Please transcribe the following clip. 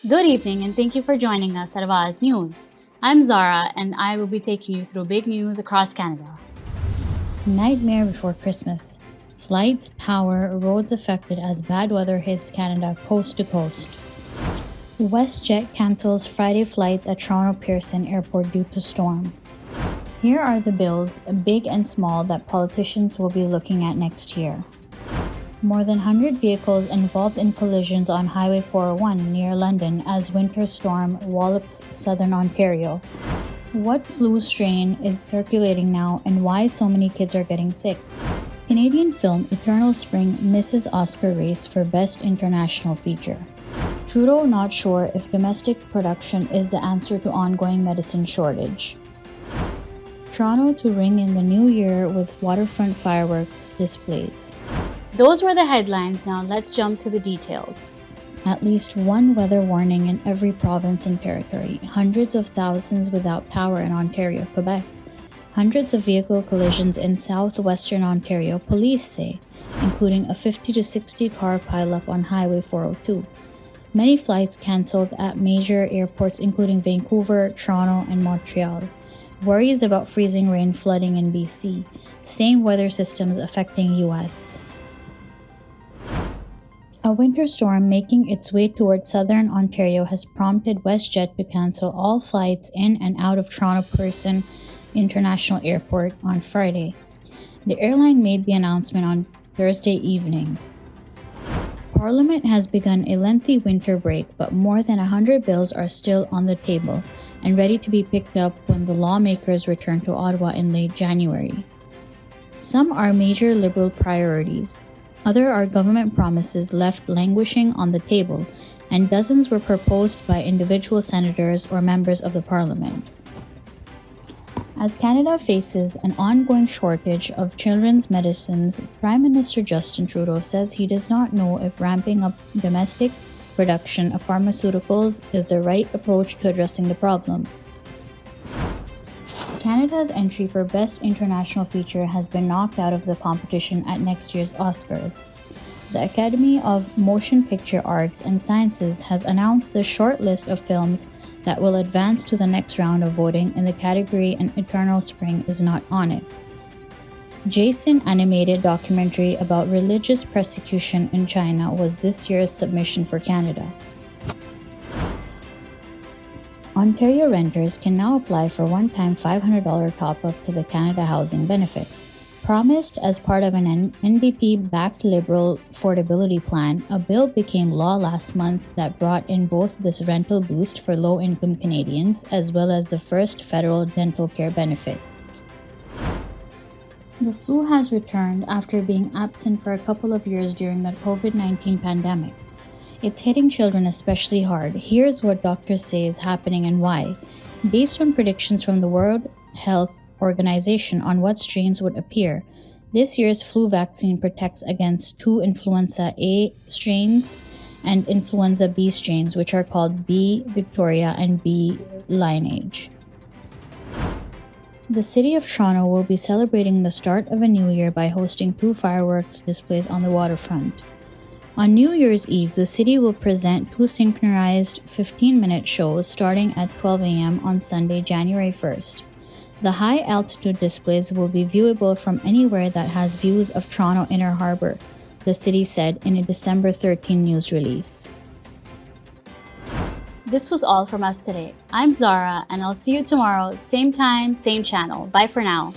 Good evening, and thank you for joining us at Awaz News. I'm Zara, and I will be taking you through big news across Canada. Nightmare before Christmas. Flights, power, roads affected as bad weather hits Canada coast to coast. WestJet cancels Friday flights at Toronto Pearson Airport due to storm. Here are the bills, big and small, that politicians will be looking at next year. More than 100 vehicles involved in collisions on Highway 401 near London as winter storm wallops southern Ontario. What flu strain is circulating now and why so many kids are getting sick? Canadian film Eternal Spring misses Oscar race for Best International Feature. Trudeau not sure if domestic production is the answer to ongoing medicine shortage. Toronto to ring in the new year with waterfront fireworks displays. Those were the headlines. Now let's jump to the details. At least one weather warning in every province and territory. Hundreds of thousands without power in Ontario, Quebec. Hundreds of vehicle collisions in southwestern Ontario, police say, including a 50 to 60 car pileup on Highway 402. Many flights cancelled at major airports including Vancouver, Toronto, and Montreal. Worries about freezing rain flooding in BC. Same weather systems affecting US. A winter storm making its way toward southern Ontario has prompted WestJet to cancel all flights in and out of Toronto Pearson International Airport on Friday. The airline made the announcement on Thursday evening. Parliament has begun a lengthy winter break, but more than 100 bills are still on the table and ready to be picked up when the lawmakers return to Ottawa in late January. Some are major Liberal priorities. Other are government promises left languishing on the table, and dozens were proposed by individual senators or members of the Parliament. As Canada faces an ongoing shortage of children's medicines, Prime Minister Justin Trudeau says he does not know if ramping up domestic production of pharmaceuticals is the right approach to addressing the problem. Canada's entry for Best International Feature has been knocked out of the competition at next year's Oscars. The Academy of Motion Picture Arts and Sciences has announced a short list of films that will advance to the next round of voting in the category, and Eternal Spring is not on it. Jason animated documentary about religious persecution in China was this year's submission for Canada. Ontario renters can now apply for one-time $500 top-up to the Canada Housing Benefit. Promised as part of an NDP-backed Liberal affordability plan, a bill became law last month that brought in both this rental boost for low-income Canadians as well as the first federal dental care benefit. The flu has returned after being absent for a couple of years during the COVID-19 pandemic. It's hitting children especially hard. Here's what doctors say is happening and why. Based on predictions from the World Health Organization on what strains would appear, this year's flu vaccine protects against two influenza A strains and influenza B strains, which are called B Victoria and B lineage. The City of Toronto will be celebrating the start of a new year by hosting two fireworks displays on the waterfront. On New Year's Eve, the city will present two synchronized 15-minute shows starting at 12 a.m. on Sunday, January 1st. The high-altitude displays will be viewable from anywhere that has views of Toronto Inner Harbour, the city said in a December 13 news release. This was all from us today. I'm Zara, and I'll see you tomorrow, same time, same channel. Bye for now.